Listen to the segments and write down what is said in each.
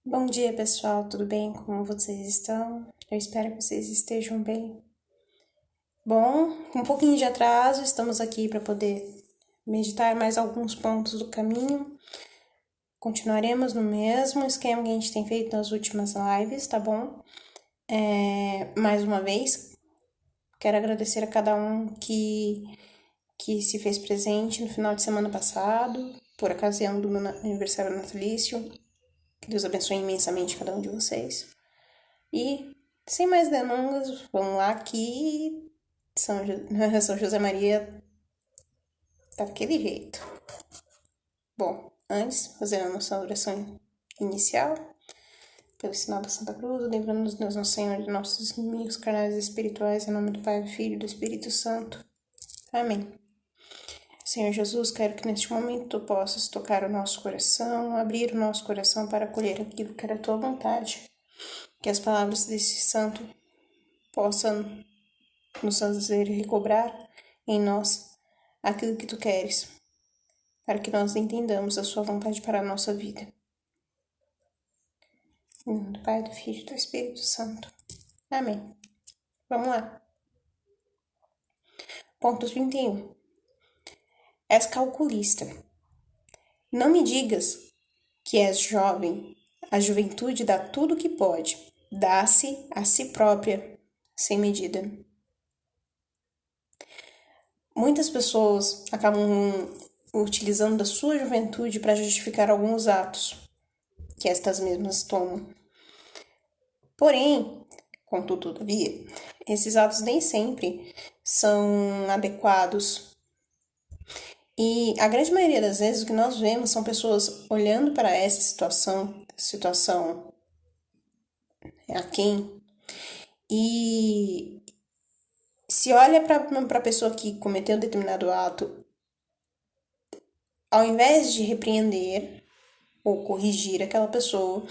Bom dia, pessoal, tudo bem? Como vocês estão? Eu espero que vocês estejam bem. Bom, com um pouquinho de atraso, estamos aqui para poder meditar mais alguns pontos do caminho. Continuaremos no mesmo esquema que a gente tem feito nas últimas lives, tá bom? Mais uma vez, quero agradecer a cada um que se fez presente no final de semana passado, por ocasião do meu aniversário natalício. Que Deus abençoe imensamente cada um de vocês. E, sem mais delongas, vamos lá que São José Maria tá daquele jeito. Bom, antes, fazer a nossa oração inicial. Pelo sinal da Santa Cruz, lembrando-nos Deus nosso Senhor de nossos inimigos carnais e espirituais, em nome do Pai, do Filho e do Espírito Santo. Amém. Senhor Jesus, quero que neste momento tu possas tocar o nosso coração, abrir o nosso coração para acolher aquilo que era a tua vontade. Que as palavras desse santo possam nos fazer recobrar em nós aquilo que tu queres, para que nós entendamos a sua vontade para a nossa vida. Em nome do Pai, do Filho e do Espírito Santo. Amém. Vamos lá. Ponto 31. És calculista. Não me digas que és jovem. A juventude dá tudo o que pode. Dá-se a si própria, sem medida. Muitas pessoas acabam utilizando da sua juventude para justificar alguns atos que estas mesmas tomam. Porém, contudo, todavia, esses atos nem sempre são adequados. E a grande maioria das vezes o que nós vemos são pessoas olhando para essa situação aquém, e se olha para a pessoa que cometeu um determinado ato, ao invés de repreender ou corrigir aquela pessoa,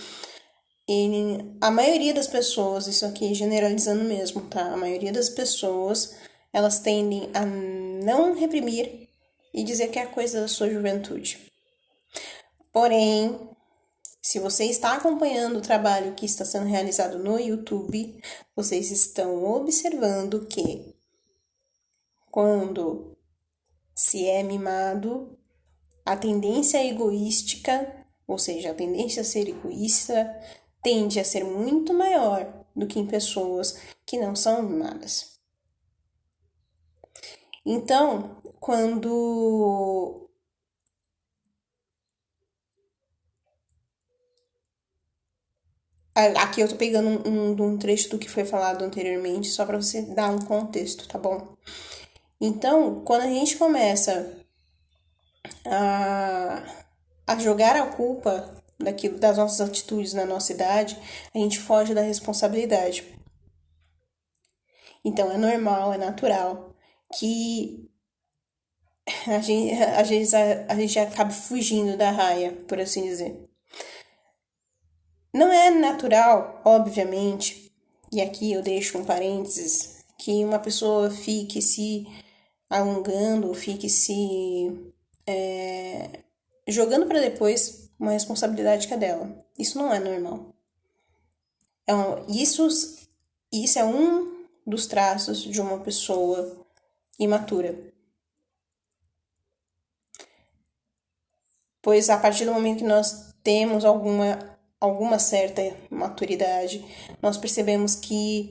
a maioria das pessoas, isso aqui generalizando mesmo, tá? A maioria das pessoas, elas tendem a não reprimir e dizer que é coisa da sua juventude. Porém, se você está acompanhando o trabalho que está sendo realizado no YouTube, vocês estão observando que quando se é mimado, a tendência egoística, ou seja, a tendência a ser egoísta, tende a ser muito maior do que em pessoas que não são mimadas. Então, quando aqui eu tô pegando um trecho do que foi falado anteriormente, só para você dar um contexto, tá bom? Então, quando a gente começa a jogar a culpa das nossas atitudes na nossa idade, a gente foge da responsabilidade. Então, é normal, é natural que a gente acabe fugindo da raia, por assim dizer. Não é natural, obviamente, e aqui eu deixo um parênteses, que uma pessoa fique se alongando, fique se jogando para depois uma responsabilidade que é dela. Isso não é normal. Isso é um dos traços de uma pessoa imatura. Pois a partir do momento que nós temos alguma certa maturidade, nós percebemos que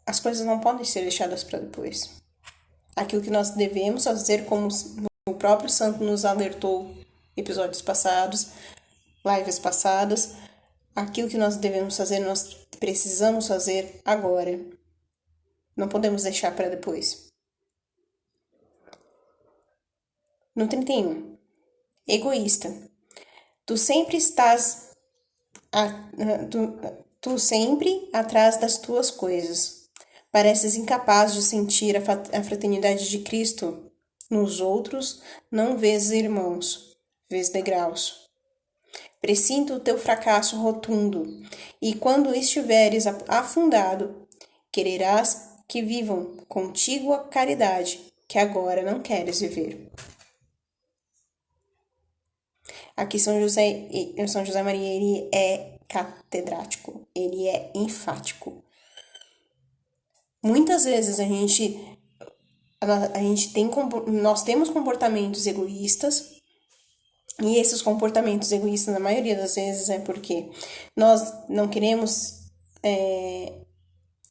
as coisas não podem ser deixadas para depois. Aquilo que nós devemos fazer, como o próprio santo nos alertou em episódios passados, lives passadas, aquilo que nós devemos fazer, nós precisamos fazer agora. Não podemos deixar para depois. No 31. Egoísta. Tu sempre estás tu sempre atrás das tuas coisas. Pareces incapaz de sentir a fraternidade de Cristo nos outros, não vês irmãos, vês degraus. Pressinto o teu fracasso rotundo, e quando estiveres afundado, quererás que vivam contigo a caridade que agora não queres viver. Aqui São José Maria, ele é catedrático, ele é enfático. Muitas vezes nós temos comportamentos egoístas, e esses comportamentos egoístas, na maioria das vezes, é porque nós não queremos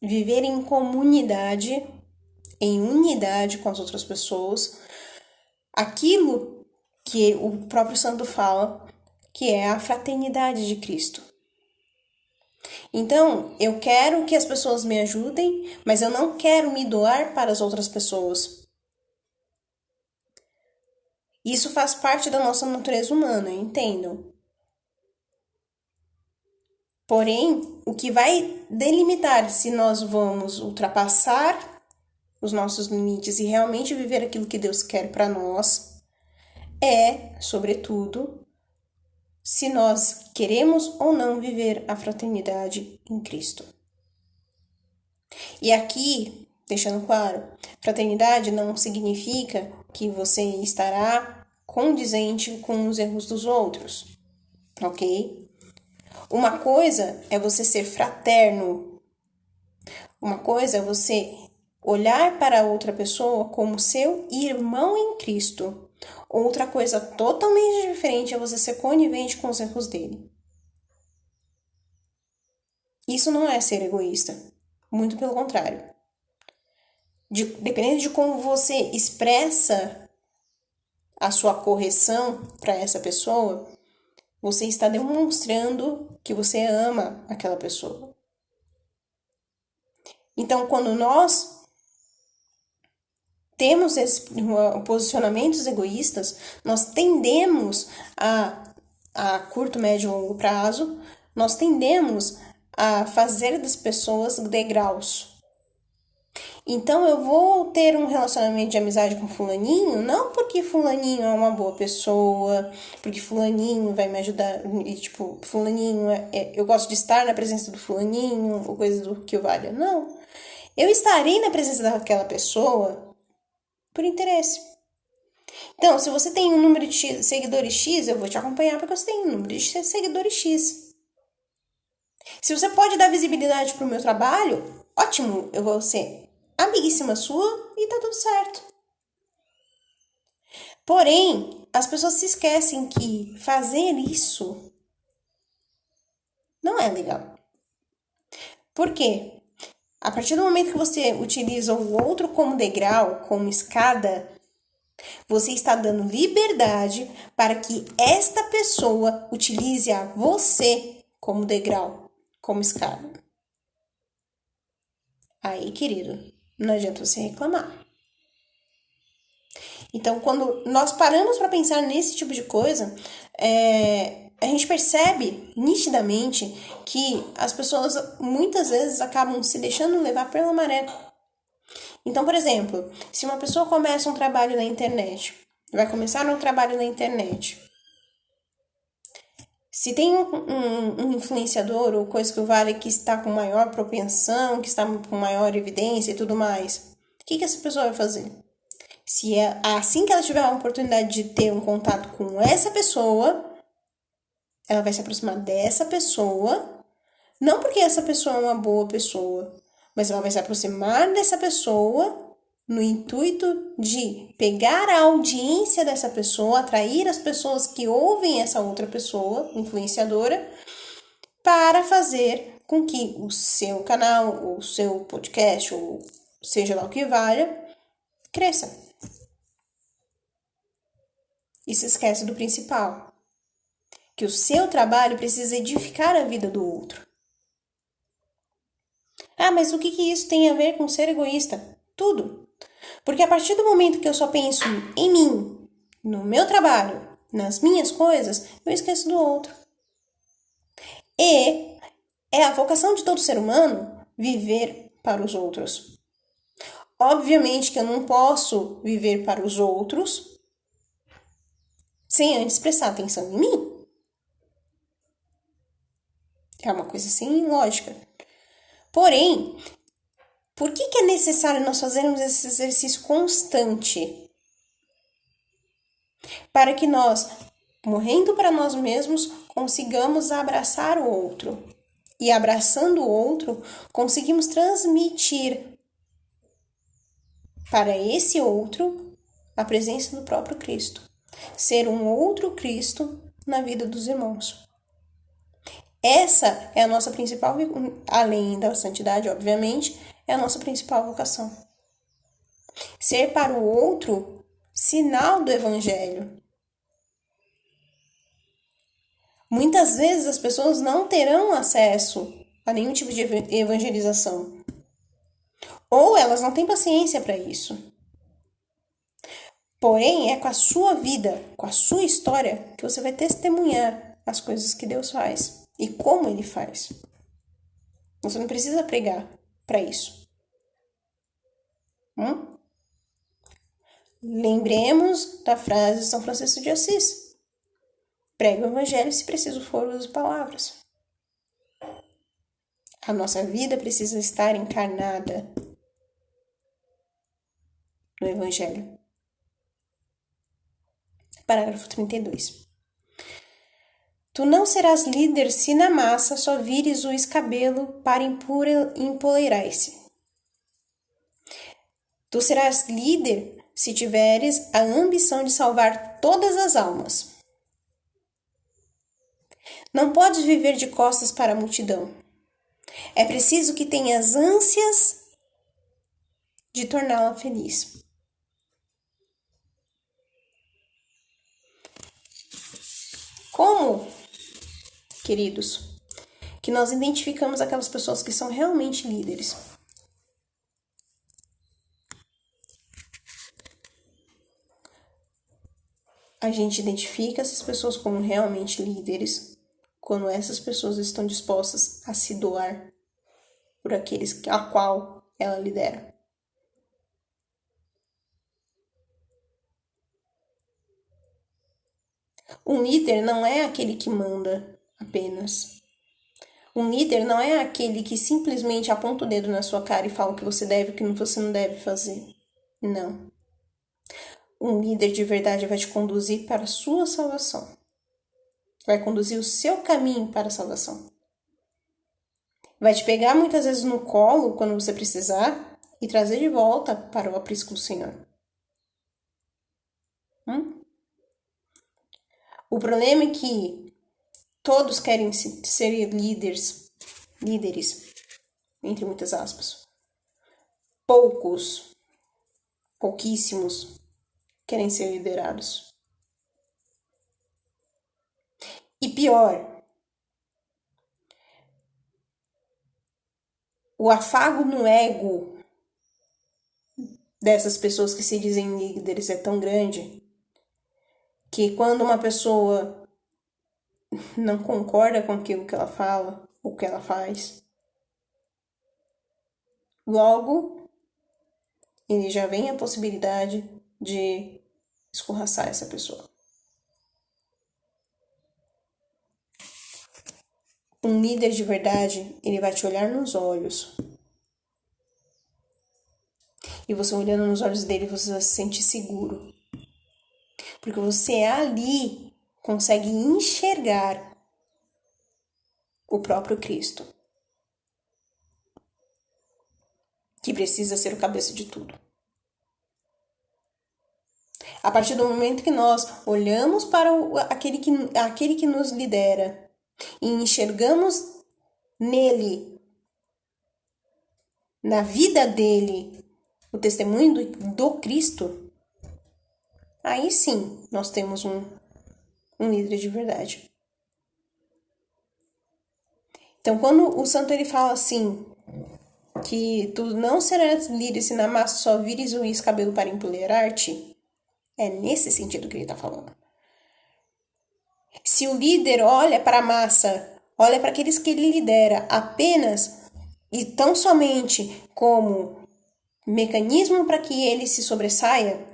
viver em comunidade, em unidade com as outras pessoas, aquilo que o próprio santo fala, que é a fraternidade de Cristo. Então, eu quero que as pessoas me ajudem, mas eu não quero me doar para as outras pessoas. Isso faz parte da nossa natureza humana, entendam? Porém, o que vai delimitar se nós vamos ultrapassar os nossos limites e realmente viver aquilo que Deus quer para nós é, sobretudo, se nós queremos ou não viver a fraternidade em Cristo. E aqui, deixando claro, fraternidade não significa que você estará condizente com os erros dos outros, ok? Uma coisa é você ser fraterno, uma coisa é você olhar para outra pessoa como seu irmão em Cristo. Outra coisa totalmente diferente é você ser conivente com os erros dele. Isso não é ser egoísta, muito pelo contrário. Dependendo de como você expressa a sua correção para essa pessoa, você está demonstrando que você ama aquela pessoa. Então, quando nós temos esses posicionamentos egoístas, nós tendemos a curto, médio e longo prazo, nós tendemos a fazer das pessoas degraus. Então, eu vou ter um relacionamento de amizade com fulaninho, não porque fulaninho é uma boa pessoa, porque fulaninho vai me ajudar, e tipo, fulaninho, eu gosto de estar na presença do fulaninho, ou coisa do que valha. Não. Eu estarei na presença daquela pessoa por interesse. Então, se você tem um número de seguidores X, eu vou te acompanhar porque você tem um número de seguidores X. Se você pode dar visibilidade para o meu trabalho, ótimo, eu vou ser amiguíssima sua e tá tudo certo. Porém, as pessoas se esquecem que fazer isso não é legal. Por quê? A partir do momento que você utiliza o outro como degrau, como escada, você está dando liberdade para que esta pessoa utilize a você como degrau, como escada. Aí, querido, não adianta você reclamar. Então, quando nós paramos para pensar nesse tipo de coisa, a gente percebe nitidamente que as pessoas muitas vezes acabam se deixando levar pela maré. Então, por exemplo, se uma pessoa começa um trabalho na internet, vai começar um trabalho na internet, se tem um influenciador ou coisa que vale que está com maior propensão, que está com maior evidência e tudo mais, o que essa pessoa vai fazer? Se assim que ela tiver a oportunidade de ter um contato com essa pessoa, ela vai se aproximar dessa pessoa, não porque essa pessoa é uma boa pessoa, mas ela vai se aproximar dessa pessoa no intuito de pegar a audiência dessa pessoa, atrair as pessoas que ouvem essa outra pessoa, influenciadora, para fazer com que o seu canal, ou o seu podcast, ou seja lá o que valha, cresça. E se esquece do principal, que o seu trabalho precisa edificar a vida do outro. Ah, mas o que isso tem a ver com ser egoísta? Tudo. Porque a partir do momento que eu só penso em mim, no meu trabalho, nas minhas coisas, eu esqueço do outro. E é a vocação de todo ser humano viver para os outros. Obviamente que eu não posso viver para os outros sem antes prestar atenção em mim. É uma coisa assim lógica. Porém, por que é necessário nós fazermos esse exercício constante? Para que nós morrendo para nós mesmos, consigamos abraçar o outro. E abraçando o outro, conseguimos transmitir para esse outro a presença do próprio Cristo. Ser um outro Cristo na vida dos irmãos. Essa é a nossa principal, além da santidade, obviamente, é a nossa principal vocação. Ser para o outro sinal do Evangelho. Muitas vezes as pessoas não terão acesso a nenhum tipo de evangelização. Ou elas não têm paciência para isso. Porém, é com a sua vida, com a sua história, que você vai testemunhar as coisas que Deus faz e como Ele faz. Você não precisa pregar para isso. Lembremos da frase de São Francisco de Assis. Pregue o Evangelho, se preciso for, use palavras. A nossa vida precisa estar encarnada no Evangelho. Parágrafo 32. Tu não serás líder se na massa só vires o escabelo para empoleirar-se. Tu serás líder se tiveres a ambição de salvar todas as almas. Não podes viver de costas para a multidão. É preciso que tenhas ânsias de torná-la feliz. Como, queridos, que nós identificamos aquelas pessoas que são realmente líderes? A gente identifica essas pessoas como realmente líderes quando essas pessoas estão dispostas a se doar por aqueles a qual ela lidera. Um líder não é aquele que manda apenas. Um líder não é aquele que simplesmente aponta o dedo na sua cara e fala o que você deve e o que você não deve fazer. Não. Um líder de verdade vai te conduzir para a sua salvação. Vai conduzir o seu caminho para a salvação. Vai te pegar muitas vezes no colo quando você precisar e trazer de volta para o aprisco do Senhor. O problema é que todos querem ser líderes, entre muitas aspas. Pouquíssimos querem ser liderados. E pior, o afago no ego dessas pessoas que se dizem líderes é tão grande que quando uma pessoa não concorda com aquilo que ela fala ou que ela faz, logo ele já vem a possibilidade de escorraçar essa pessoa. Um líder de verdade, ele vai te olhar nos olhos. E você olhando nos olhos dele, você vai se sentir seguro. Porque você ali consegue enxergar o próprio Cristo, que precisa ser o cabeça de tudo. A partir do momento que nós olhamos para aquele que nos lidera e enxergamos nele, na vida dele, o testemunho do Cristo, aí sim nós temos um líder de verdade. Então, quando o santo ele fala assim, que tu não serás líder se na massa só vires o escabelo para empoleirar-te, é nesse sentido que ele está falando. Se o líder olha para a massa, olha para aqueles que ele lidera apenas e tão somente como mecanismo para que ele se sobressaia,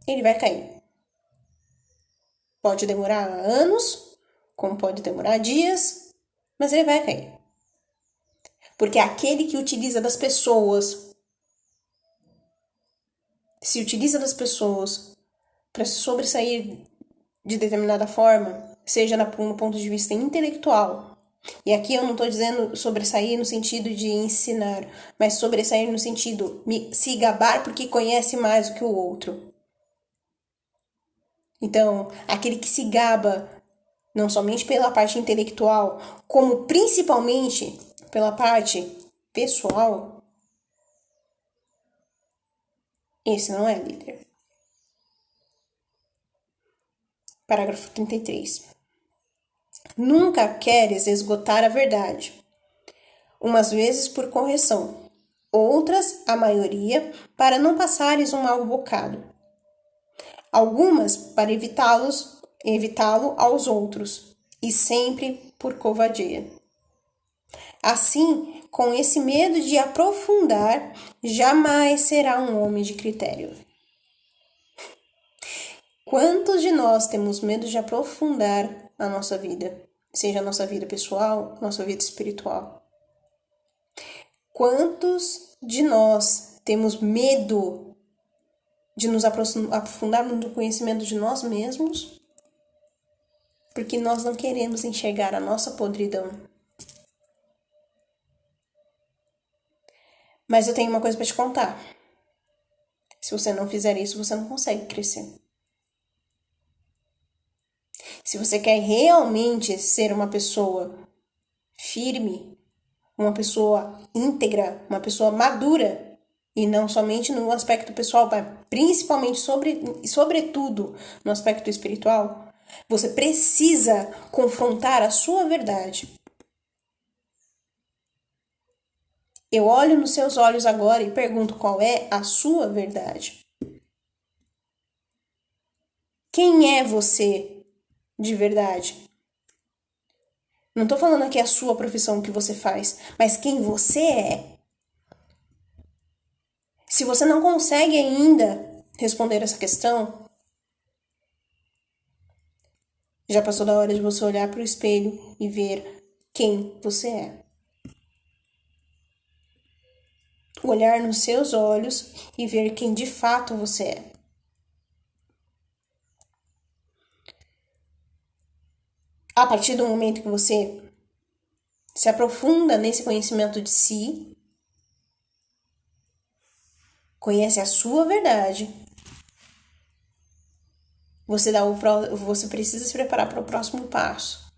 ele vai cair. Pode demorar anos, como pode demorar dias, mas ele vai cair. Porque é aquele que utiliza das pessoas se utiliza das pessoas para se sobressair de determinada forma, seja no ponto de vista intelectual, e aqui eu não estou dizendo sobressair no sentido de ensinar, mas sobressair no sentido se gabar porque conhece mais do que o outro. Então, aquele que se gaba não somente pela parte intelectual, como principalmente pela parte pessoal, esse não é líder. Parágrafo 33. Nunca queres esgotar a verdade, umas vezes por correção, outras, a maioria, para não passares um mau bocado. Algumas para evitá-lo aos outros, e sempre por covardia. Assim, com esse medo de aprofundar, jamais será um homem de critério. Quantos de nós temos medo de aprofundar a nossa vida? Seja a nossa vida pessoal, a nossa vida espiritual. Quantos de nós temos medo de nos aprofundarmos no conhecimento de nós mesmos? Porque nós não queremos enxergar a nossa podridão. Mas eu tenho uma coisa para te contar. Se você não fizer isso, você não consegue crescer. Se você quer realmente ser uma pessoa firme, uma pessoa íntegra, uma pessoa madura, e não somente no aspecto pessoal, mas principalmente sobretudo no aspecto espiritual, você precisa confrontar a sua verdade. Eu olho nos seus olhos agora e pergunto qual é a sua verdade. Quem é você de verdade? Não estou falando aqui a sua profissão, o que você faz, mas quem você é. Se você não consegue ainda responder essa questão, já passou da hora de você olhar para o espelho e ver quem você é. Olhar nos seus olhos e ver quem de fato você é. A partir do momento que você se aprofunda nesse conhecimento de si, conhece a sua verdade, você precisa se preparar para o próximo passo,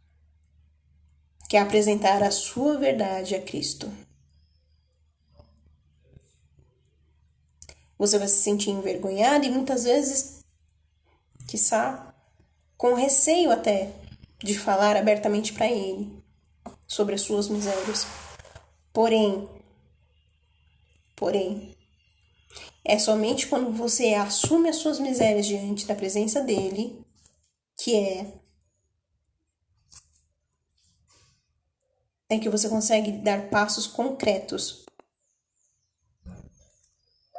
que é apresentar a sua verdade a Cristo. Você vai se sentir envergonhado e muitas vezes, quiçá, com receio até de falar abertamente para Ele sobre as suas misérias. Porém, é somente quando você assume as suas misérias diante da presença dele é que você consegue dar passos concretos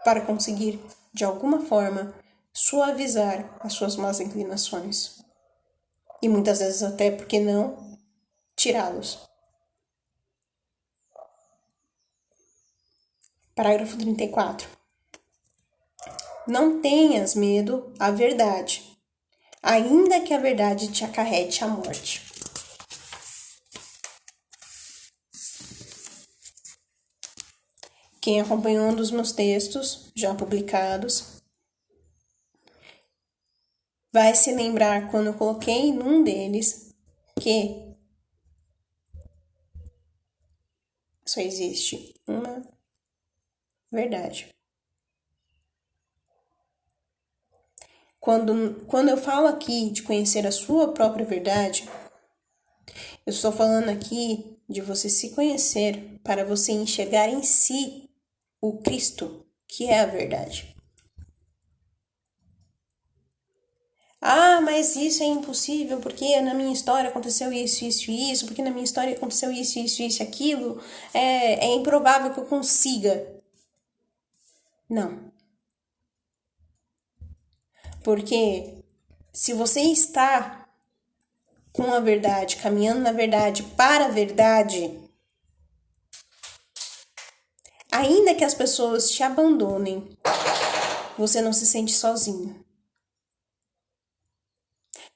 para conseguir, de alguma forma, suavizar as suas más inclinações. E muitas vezes até, por que não, tirá-los. Parágrafo 34. Não tenhas medo à verdade, ainda que a verdade te acarrete a morte. Quem acompanhou um dos meus textos, já publicados, vai se lembrar quando eu coloquei num deles que só existe uma verdade. Quando eu falo aqui de conhecer a sua própria verdade, eu estou falando aqui de você se conhecer para você enxergar em si o Cristo, que é a verdade. Ah, mas isso é impossível, porque na minha história aconteceu isso, isso e isso, porque na minha história aconteceu isso, isso, isso e aquilo. É improvável que eu consiga. Não. Porque se você está com a verdade, caminhando na verdade, para a verdade, ainda que as pessoas te abandonem, você não se sente sozinho.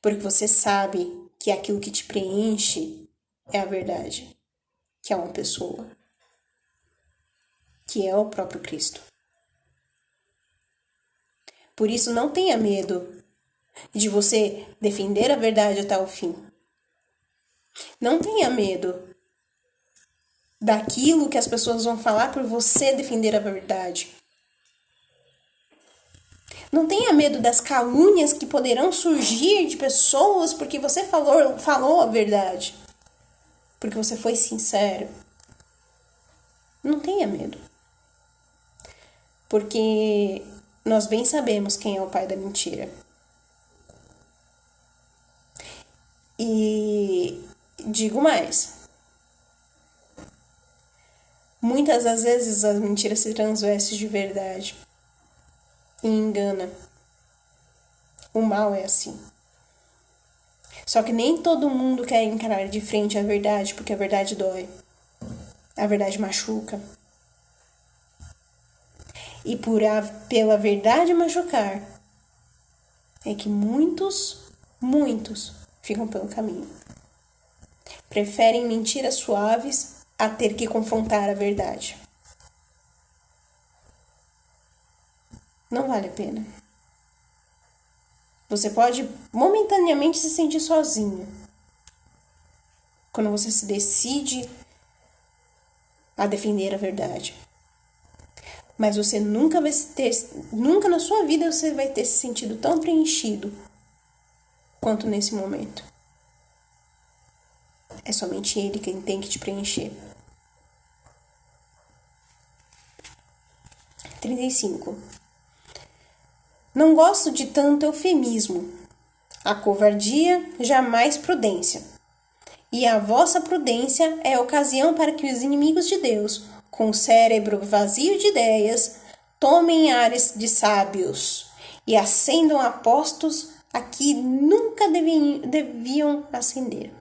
Porque você sabe que aquilo que te preenche é a verdade, que é uma pessoa, que é o próprio Cristo. Por isso, não tenha medo de você defender a verdade até o fim. Não tenha medo daquilo que as pessoas vão falar por você defender a verdade. Não tenha medo das calúnias que poderão surgir de pessoas porque você falou a verdade. Porque você foi sincero. Não tenha medo. Porque nós bem sabemos quem é o pai da mentira. E digo mais. Muitas das vezes as mentiras se transvestem de verdade. E engana. O mal é assim. Só que nem todo mundo quer encarar de frente a verdade, porque a verdade dói. A verdade machuca. E pela verdade machucar, é que muitos ficam pelo caminho. Preferem mentiras suaves a ter que confrontar a verdade. Não vale a pena. Você pode momentaneamente se sentir sozinho. Quando você se decide a defender a verdade. Mas você nunca na sua vida você vai ter se sentido tão preenchido quanto nesse momento. É somente Ele quem tem que te preencher. 35. Não gosto de tanto eufemismo. A covardia jamais prudência. E a vossa prudência é ocasião para que os inimigos de Deus, com o cérebro vazio de ideias, tomem ares de sábios e acendam apostos a que nunca deviam acender.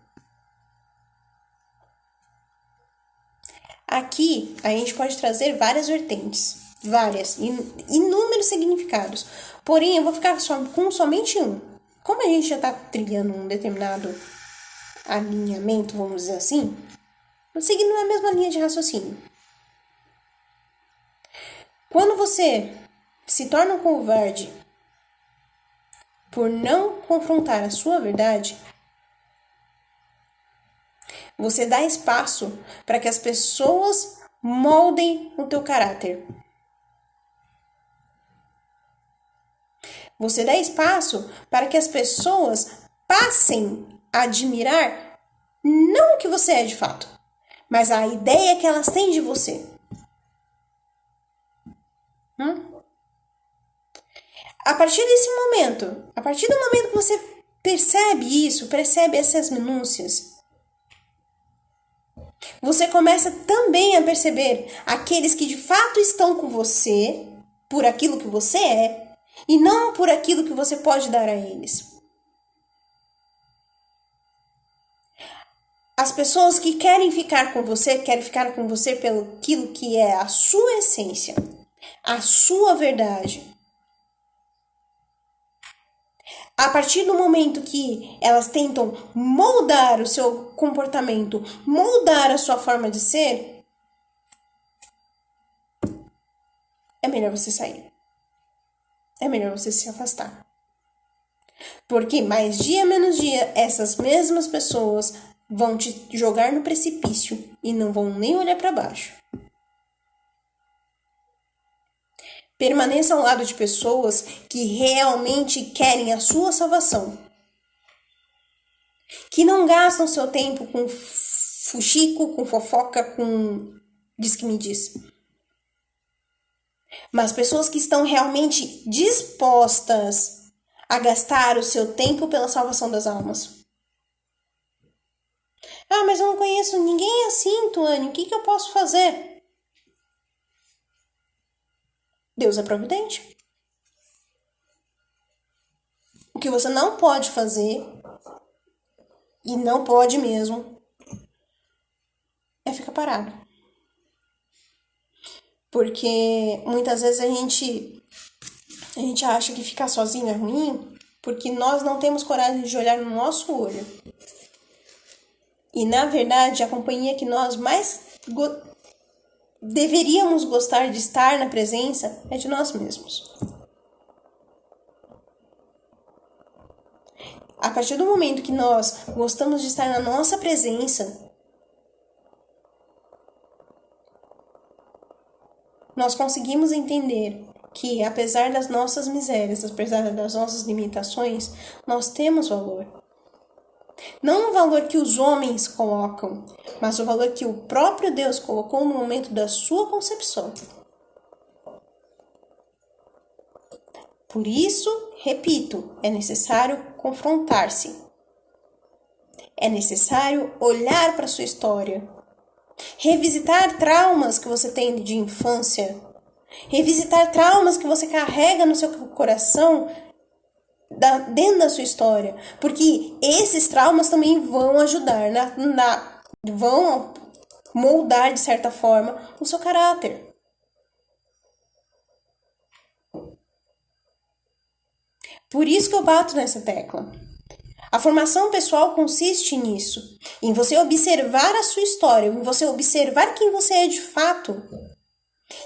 Aqui a gente pode trazer várias vertentes, inúmeros significados. Porém, eu vou ficar com somente um. Como a gente já está trilhando um determinado alinhamento, vamos dizer assim, seguindo na mesma linha de raciocínio. Quando você se torna um covarde por não confrontar a sua verdade, você dá espaço para que as pessoas moldem o teu caráter. Você dá espaço para que as pessoas passem a admirar não o que você é de fato, mas a ideia que elas têm de você. A partir do momento que você percebe isso, percebe essas minúcias, você começa também a perceber aqueles que de fato estão com você por aquilo que você é e não por aquilo que você pode dar a eles. As pessoas que querem ficar com você pelo aquilo que é a sua essência, a sua verdade. A partir do momento que elas tentam moldar o seu comportamento, moldar a sua forma de ser, é melhor você sair. É melhor você se afastar. Porque mais dia menos dia, essas mesmas pessoas vão te jogar no precipício e não vão nem olhar para baixo. Permaneça ao lado de pessoas que realmente querem a sua salvação. Que não gastam seu tempo com fuxico, com fofoca, com diz que me diz. Mas pessoas que estão realmente dispostas a gastar o seu tempo pela salvação das almas. Ah, mas eu não conheço ninguém assim, Tuane. O que eu posso fazer? Deus é providente. O que você não pode fazer, e não pode mesmo, é ficar parado. Porque muitas vezes a gente A gente acha que ficar sozinho é ruim porque nós não temos coragem de olhar no nosso olho. E, na verdade, a companhia que nós mais deveríamos gostar de estar na presença é de nós mesmos. A partir do momento que nós gostamos de estar na nossa presença, nós conseguimos entender que, apesar das nossas misérias, apesar das nossas limitações, nós temos valor. Não o valor que os homens colocam, mas o valor que o próprio Deus colocou no momento da sua concepção. Por isso, repito, é necessário confrontar-se. É necessário olhar para a sua história. Revisitar traumas que você tem de infância. Revisitar traumas que você carrega no seu coração dentro da sua história. Porque esses traumas também vão ajudar, vão moldar, de certa forma, o seu caráter. Por isso que eu bato nessa tecla. A formação pessoal consiste nisso, em você observar a sua história, em você observar quem você é de fato.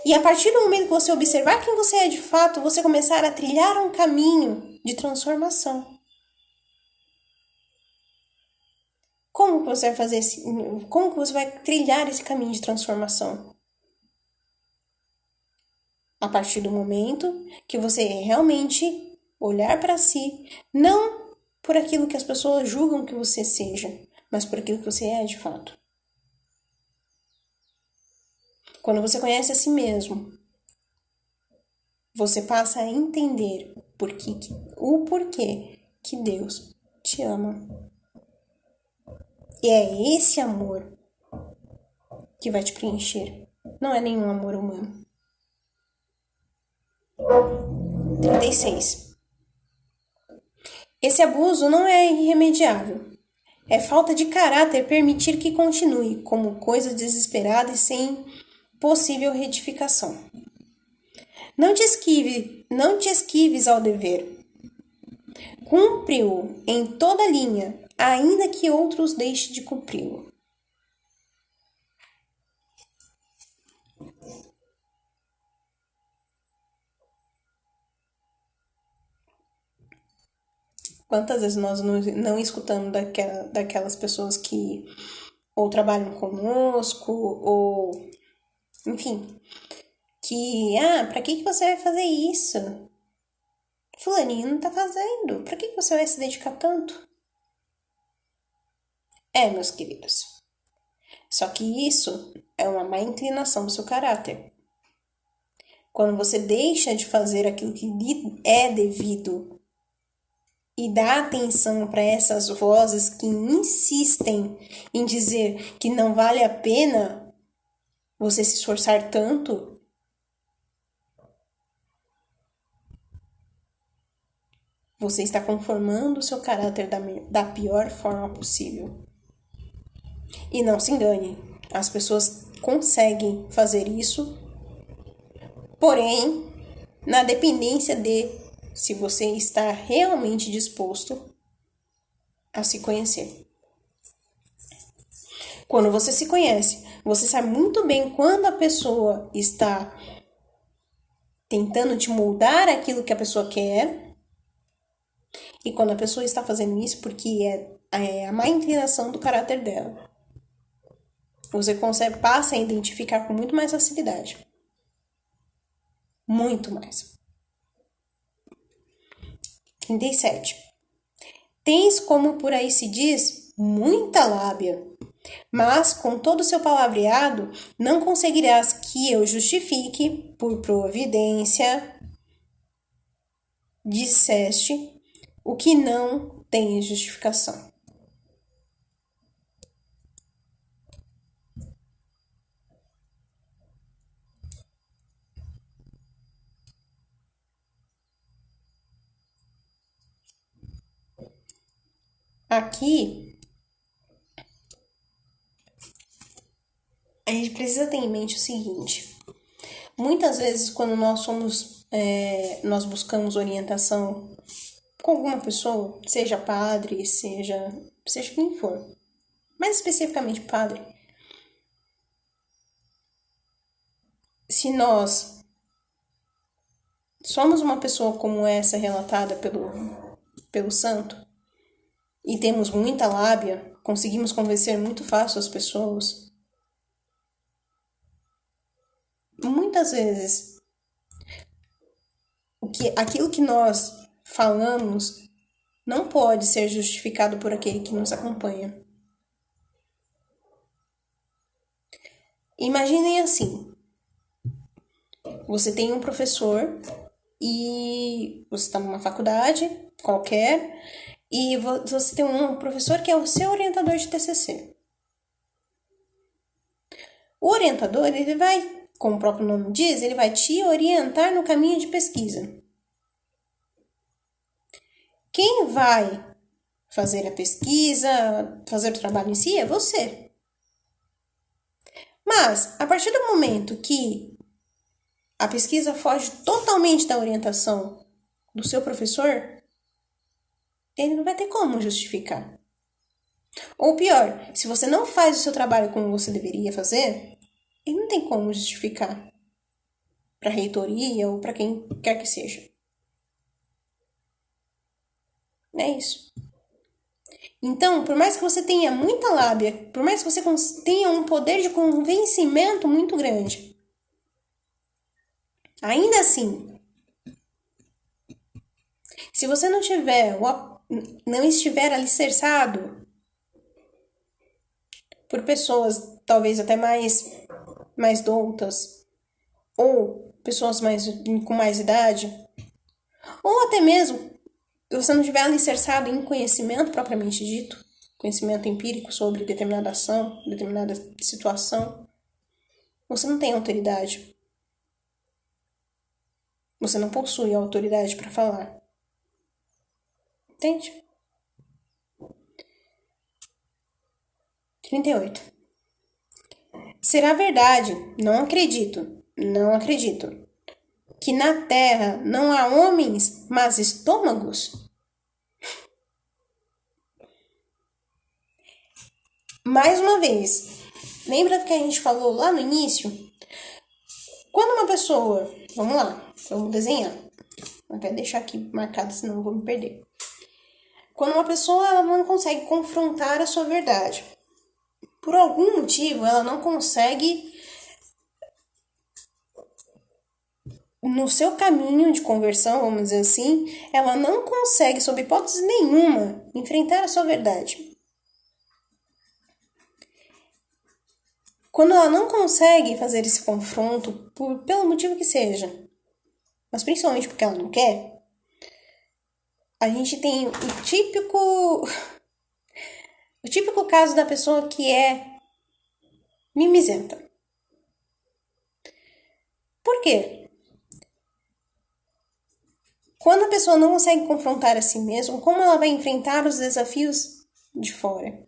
E a partir do momento que você observar quem você é de fato, você começar a trilhar um caminho de transformação. Como que você vai fazer como que você vai trilhar esse caminho de transformação? A partir do momento que você realmente olhar para si, não por aquilo que as pessoas julgam que você seja, mas por aquilo que você é de fato. Quando você conhece a si mesmo, você passa a entender o porquê que Deus te ama. E é esse amor que vai te preencher. Não é nenhum amor humano. 36. Esse abuso não é irremediável. É falta de caráter permitir que continue como coisa desesperada e sem possível retificação. Não te esquives ao dever. Cumpre-o em toda linha, ainda que outros deixem de cumpri-lo. Quantas vezes nós não escutamos daquelas pessoas que ou trabalham conosco, ou enfim, que, pra que você vai fazer isso? Fulaninho não tá fazendo, pra que você vai se dedicar tanto? Meus queridos, só que isso é uma má inclinação do seu caráter. Quando você deixa de fazer aquilo que lhe é devido e dá atenção para essas vozes que insistem em dizer que não vale a pena você se esforçar tanto, você está conformando o seu caráter da pior forma possível. E não se engane, as pessoas conseguem fazer isso, porém, na dependência de se você está realmente disposto a se conhecer. Quando você se conhece, você sabe muito bem quando a pessoa está tentando te moldar aquilo que a pessoa quer e quando a pessoa está fazendo isso porque é a má inclinação do caráter dela. Você passa a identificar com muito mais facilidade. Muito mais. 37. Tens, como por aí se diz, muita lábia, mas com todo o seu palavreado não conseguirás que eu justifique, por providência, disseste, o que não tem justificação. Aqui, a gente precisa ter em mente o seguinte. Muitas vezes, quando nós somos nós buscamos orientação com alguma pessoa, seja padre, seja quem for, mais especificamente padre. Se nós somos uma pessoa como essa relatada pelo santo e temos muita lábia, conseguimos convencer muito fácil as pessoas, muitas vezes aquilo que nós falamos não pode ser justificado por aquele que nos acompanha. Imaginem assim: você tem um professor e você está numa faculdade qualquer e você tem um professor que é o seu orientador de TCC. O orientador, ele vai, como o próprio nome diz, ele vai te orientar no caminho de pesquisa. Quem vai fazer a pesquisa, fazer o trabalho em si, é você. Mas, a partir do momento que a pesquisa foge totalmente da orientação do seu professor, ele não vai ter como justificar. Ou pior, se você não faz o seu trabalho como você deveria fazer, ele não tem como justificar para a reitoria ou para quem quer que seja. É isso. Então, por mais que você tenha muita lábia, por mais que você tenha um poder de convencimento muito grande, ainda assim, se você não estiver alicerçado por pessoas talvez até mais doutas, ou pessoas com mais idade, ou até mesmo se você não estiver alicerçado em conhecimento propriamente dito, conhecimento empírico sobre determinada ação, determinada situação, você não tem autoridade. Você não possui a autoridade para falar. Entende? 38. Será verdade, não acredito, que na terra não há homens, mas estômagos? Mais uma vez, lembra que a gente falou lá no início? Quando uma pessoa... Vamos lá, vamos desenhar. Vou até deixar aqui marcado, senão eu vou me perder. Quando uma pessoa ela não consegue confrontar a sua verdade, por algum motivo ela não consegue, no seu caminho de conversão, vamos dizer assim, ela não consegue, sob hipótese nenhuma, enfrentar a sua verdade. Quando ela não consegue fazer esse confronto, pelo motivo que seja, mas principalmente porque ela não quer, a gente tem o típico caso da pessoa que é mimizenta. Por quê? Quando a pessoa não consegue confrontar a si mesma, como ela vai enfrentar os desafios de fora?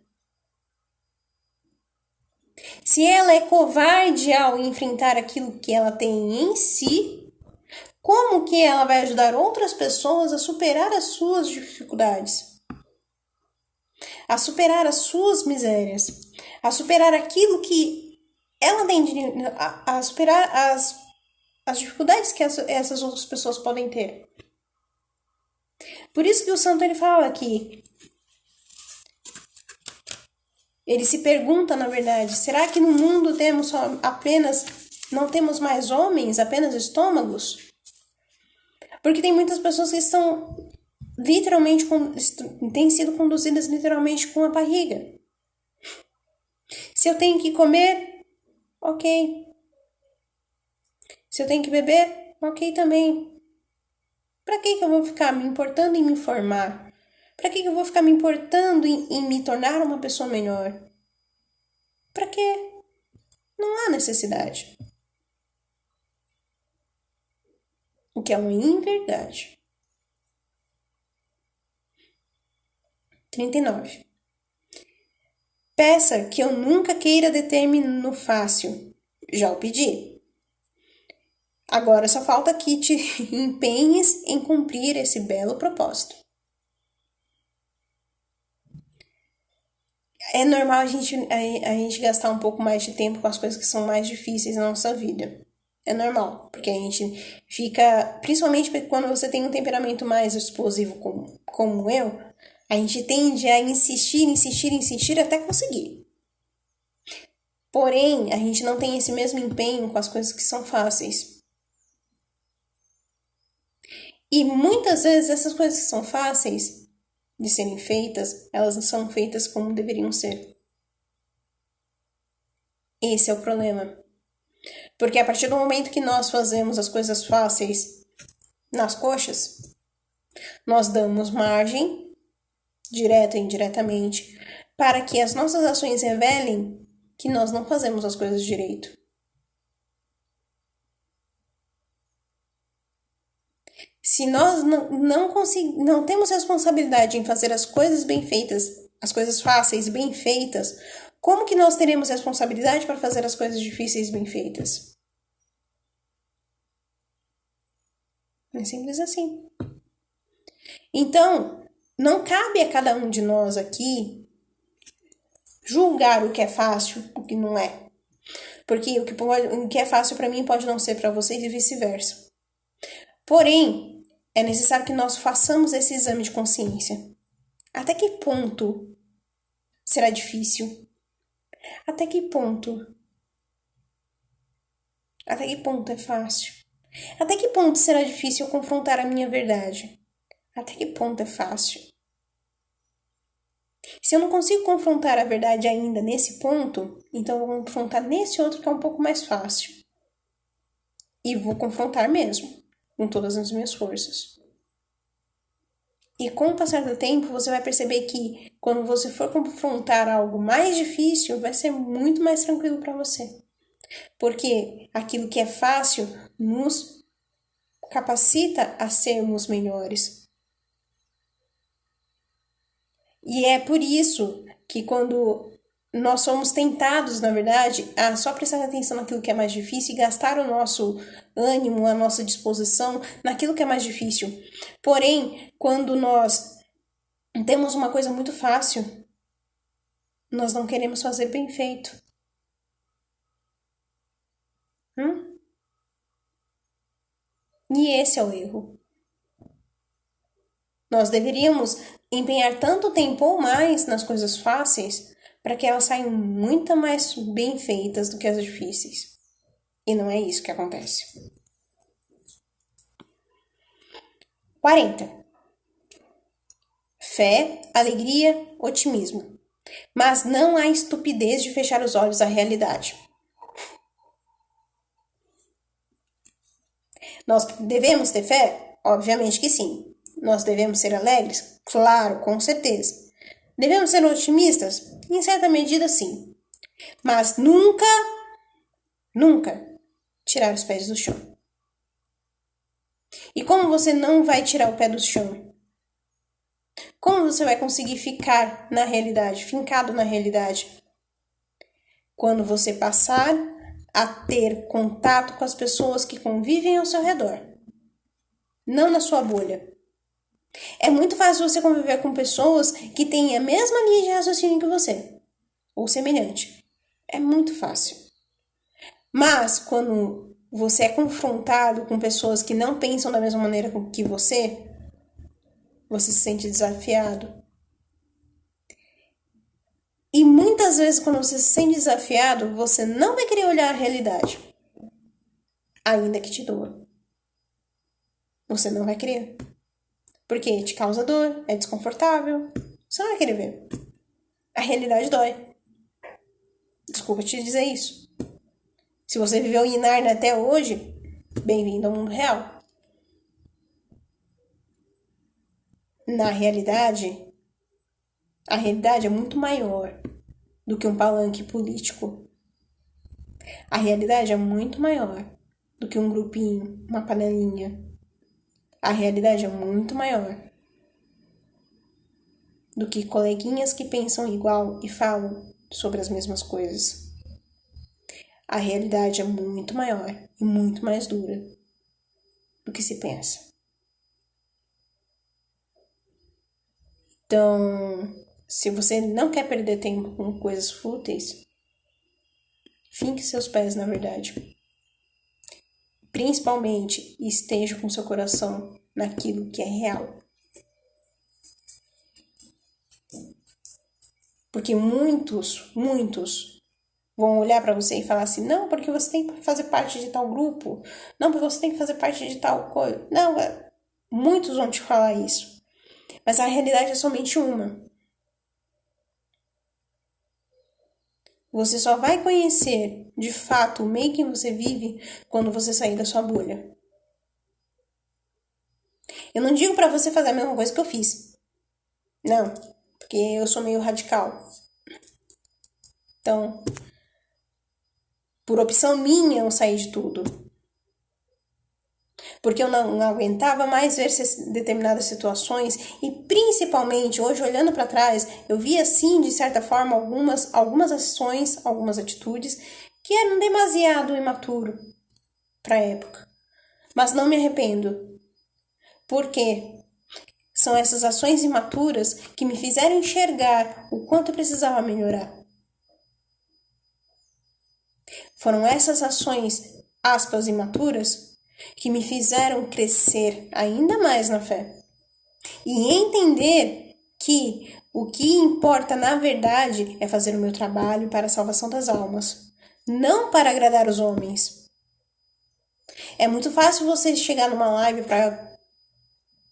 Se ela é covarde ao enfrentar aquilo que ela tem em si, como que ela vai ajudar outras pessoas a superar as suas dificuldades? A superar as suas misérias? A superar aquilo que ela tem a superar as dificuldades que essas outras pessoas podem ter? Por isso que o santo ele fala aqui. Ele se pergunta, na verdade, será que no mundo não temos mais homens, apenas estômagos? Porque tem muitas pessoas que estão literalmente, têm sido conduzidas literalmente com a barriga. Se eu tenho que comer, ok. Se eu tenho que beber, ok também. Pra que eu vou ficar me importando em me informar? Pra que eu vou ficar me importando em me tornar uma pessoa melhor? Pra quê? Não há necessidade. O que é uma inverdade. 39. Peça que eu nunca queira deter-me no fácil. Já o pedi. Agora só falta que te empenhes em cumprir esse belo propósito. É normal a gente gastar um pouco mais de tempo com as coisas que são mais difíceis na nossa vida. É normal, porque a gente fica, principalmente quando você tem um temperamento mais explosivo como eu, a gente tende a insistir até conseguir. Porém, a gente não tem esse mesmo empenho com as coisas que são fáceis. E muitas vezes essas coisas que são fáceis de serem feitas, elas não são feitas como deveriam ser. Esse é o problema. Porque a partir do momento que nós fazemos as coisas fáceis nas coxas, nós damos margem, direta e indiretamente, para que as nossas ações revelem que nós não fazemos as coisas direito. Se nós não temos responsabilidade em fazer as coisas bem feitas, as coisas fáceis bem feitas, como que nós teremos responsabilidade para fazer as coisas difíceis bem feitas? É simples assim. Então, não cabe a cada um de nós aqui julgar o que é fácil, o que não é. Porque o que é fácil para mim pode não ser para vocês e vice-versa. Porém, é necessário que nós façamos esse exame de consciência. Até que ponto será difícil? Até que ponto? Até que ponto é fácil? Até que ponto será difícil eu confrontar a minha verdade? Até que ponto é fácil? Se eu não consigo confrontar a verdade ainda nesse ponto, então eu vou confrontar nesse outro que é um pouco mais fácil. E vou confrontar mesmo, com todas as minhas forças. E com o passar do tempo, você vai perceber que quando você for confrontar algo mais difícil, vai ser muito mais tranquilo para você. Porque aquilo que é fácil nos capacita a sermos melhores. E é por isso que quando nós somos tentados, na verdade, a só prestar atenção naquilo que é mais difícil e gastar o nosso ânimo, a nossa disposição naquilo que é mais difícil. Porém, quando nós temos uma coisa muito fácil, nós não queremos fazer bem feito. E esse é o erro. Nós deveríamos empenhar tanto tempo ou mais nas coisas fáceis para que elas saiam muito mais bem feitas do que as difíceis. E não é isso que acontece. 40. Fé, alegria, otimismo. Mas não há estupidez de fechar os olhos à realidade. Nós devemos ter fé? Obviamente que sim. Nós devemos ser alegres? Claro, com certeza. Devemos ser otimistas? Em certa medida, sim. Mas nunca tirar os pés do chão. E como você não vai tirar o pé do chão? Como você vai conseguir ficar na realidade, fincado na realidade? Quando você passar a ter contato com as pessoas que convivem ao seu redor, não na sua bolha. É muito fácil você conviver com pessoas que têm a mesma linha de raciocínio que você, ou semelhante. É muito fácil. Mas quando você é confrontado com pessoas que não pensam da mesma maneira que você se sente desafiado. E muitas vezes, quando você se sente desafiado, você não vai querer olhar a realidade, ainda que te doa. Você não vai querer. Porque te causa dor, é desconfortável. Você não vai querer ver. A realidade dói. Desculpa te dizer isso. Se você viveu em Nárnia até hoje, bem-vindo ao mundo real. Na realidade, a realidade é muito maior do que um palanque político. A realidade é muito maior do que um grupinho, uma panelinha. A realidade é muito maior do que coleguinhas que pensam igual e falam sobre as mesmas coisas. A realidade é muito maior e muito mais dura. do que se pensa. Então, se você não quer perder tempo com coisas fúteis, finque seus pés na verdade. Principalmente, esteja com seu coração naquilo que é real. Porque muitos vão olhar para você e falar assim, não, porque você tem que fazer parte de tal grupo, não, porque você tem que fazer parte de tal coisa. Não, muitos vão te falar isso. Mas a realidade é somente uma. Você só vai conhecer, de fato, o meio que você vive quando você sair da sua bolha. Eu não digo para você fazer a mesma coisa que eu fiz. Não, porque eu sou meio radical. Então, por opção minha, eu saí de tudo. Porque eu não aguentava mais ver determinadas situações e, principalmente, hoje, olhando para trás, eu via, sim, de certa forma, algumas ações, algumas atitudes que eram demasiado imaturo para a época. Mas não me arrependo. Por quê? São essas ações imaturas que me fizeram enxergar o quanto eu precisava melhorar. Foram essas ações, aspas, imaturas, que me fizeram crescer ainda mais na fé. E entender que o que importa na verdade é fazer o meu trabalho para a salvação das almas, não para agradar os homens. É muito fácil você chegar numa live para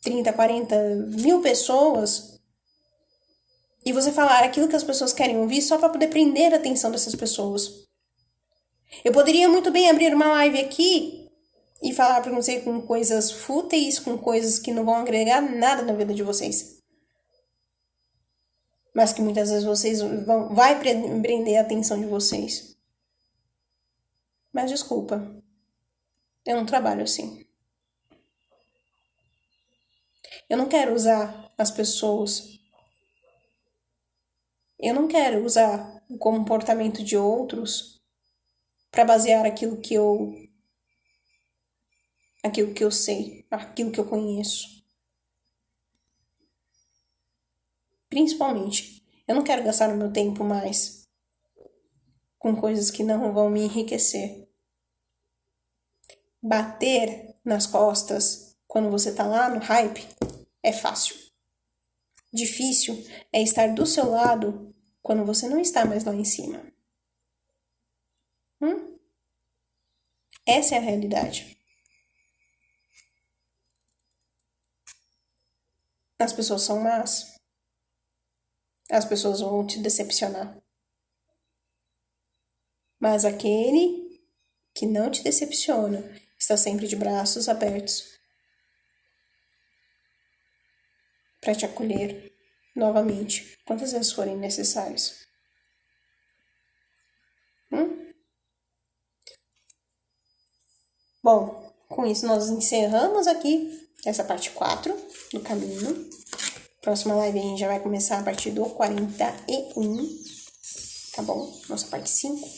30, 40 mil pessoas e você falar aquilo que as pessoas querem ouvir só para poder prender a atenção dessas pessoas. Eu poderia muito bem abrir uma live aqui e falar para você com coisas fúteis, com coisas que não vão agregar nada na vida de vocês. Mas que muitas vezes vai prender a atenção de vocês. Mas desculpa, eu não trabalho assim. Eu não quero usar as pessoas. Eu não quero usar o comportamento de outros para basear aquilo que eu sei, aquilo que eu conheço. Principalmente, eu não quero gastar o meu tempo mais com coisas que não vão me enriquecer. Bater nas costas quando você tá lá no hype é fácil. Difícil é estar do seu lado quando você não está mais lá em cima. Essa é a realidade. As pessoas são más. As pessoas vão te decepcionar. Mas aquele que não te decepciona está sempre de braços abertos para te acolher novamente, quantas vezes forem necessários. Bom, com isso nós encerramos aqui essa parte 4 do caminho. Próxima live a gente já vai começar a partir do 41, tá bom? Nossa parte 5.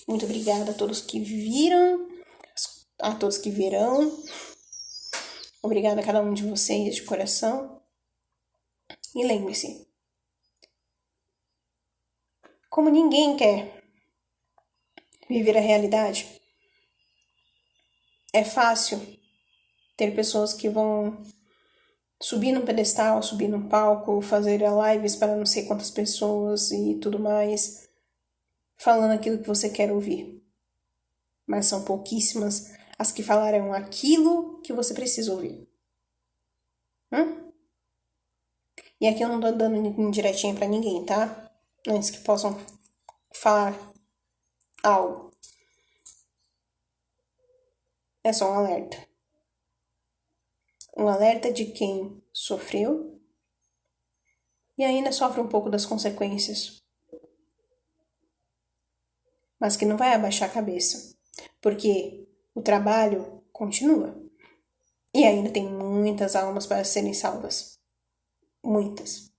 Muito obrigada a todos que viram, a todos que virão. Obrigada a cada um de vocês de coração. E lembre-se, como ninguém quer viver a realidade, é fácil ter pessoas que vão subir num pedestal, subir num palco, fazer lives para não sei quantas pessoas e tudo mais, falando aquilo que você quer ouvir. Mas são pouquíssimas as que falarão aquilo que você precisa ouvir. E aqui eu não tô dando indiretinha pra ninguém, tá? Antes que possam falar algo. É só um alerta. Um alerta de quem sofreu e ainda sofre um pouco das consequências. Mas que não vai abaixar a cabeça. Porque o trabalho continua. E ainda tem muitas almas para serem salvas. Muitas.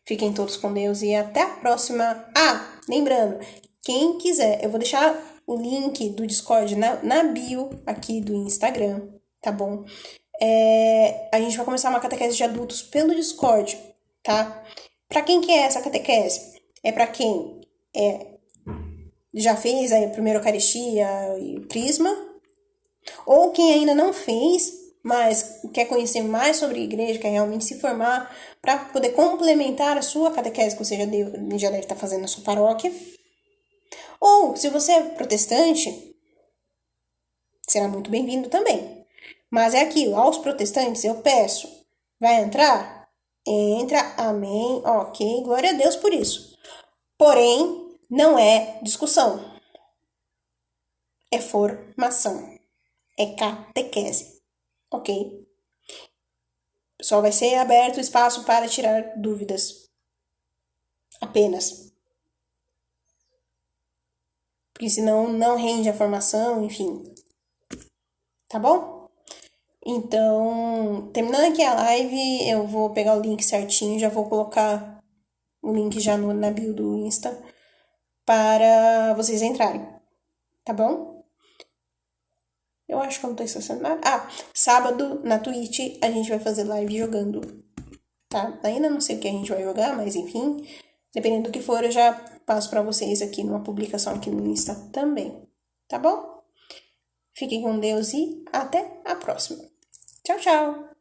Fiquem todos com Deus e até a próxima. Lembrando, quem quiser, eu vou deixar o link do Discord na bio aqui do Instagram, tá bom? A gente vai começar uma catequese de adultos pelo Discord, tá? Pra quem que é essa catequese? É pra quem já fez aí a primeira Eucaristia e o Crisma, ou quem ainda não fez, mas quer conhecer mais sobre a igreja, quer realmente se formar, para poder complementar a sua catequese que você já deve estar fazendo na sua paróquia. Ou, se você é protestante, será muito bem-vindo também. Mas é aquilo, aos protestantes eu peço, vai entrar? Entra, amém, ok, glória a Deus por isso. Porém, não é discussão, é formação, é catequese, ok? Só vai ser aberto o espaço para tirar dúvidas, apenas. Porque senão não rende a formação, enfim. Tá bom? Então, terminando aqui a live, eu vou pegar o link certinho, já vou colocar o link já na bio do Insta para vocês entrarem, tá bom? Eu acho que eu não tô esquecendo nada. Ah, sábado na Twitch a gente vai fazer live jogando, tá? Ainda não sei o que a gente vai jogar, mas enfim, dependendo do que for, eu já passo para vocês aqui numa publicação aqui no Insta também, tá bom? Fiquem com Deus e até a próxima. Tchau, tchau!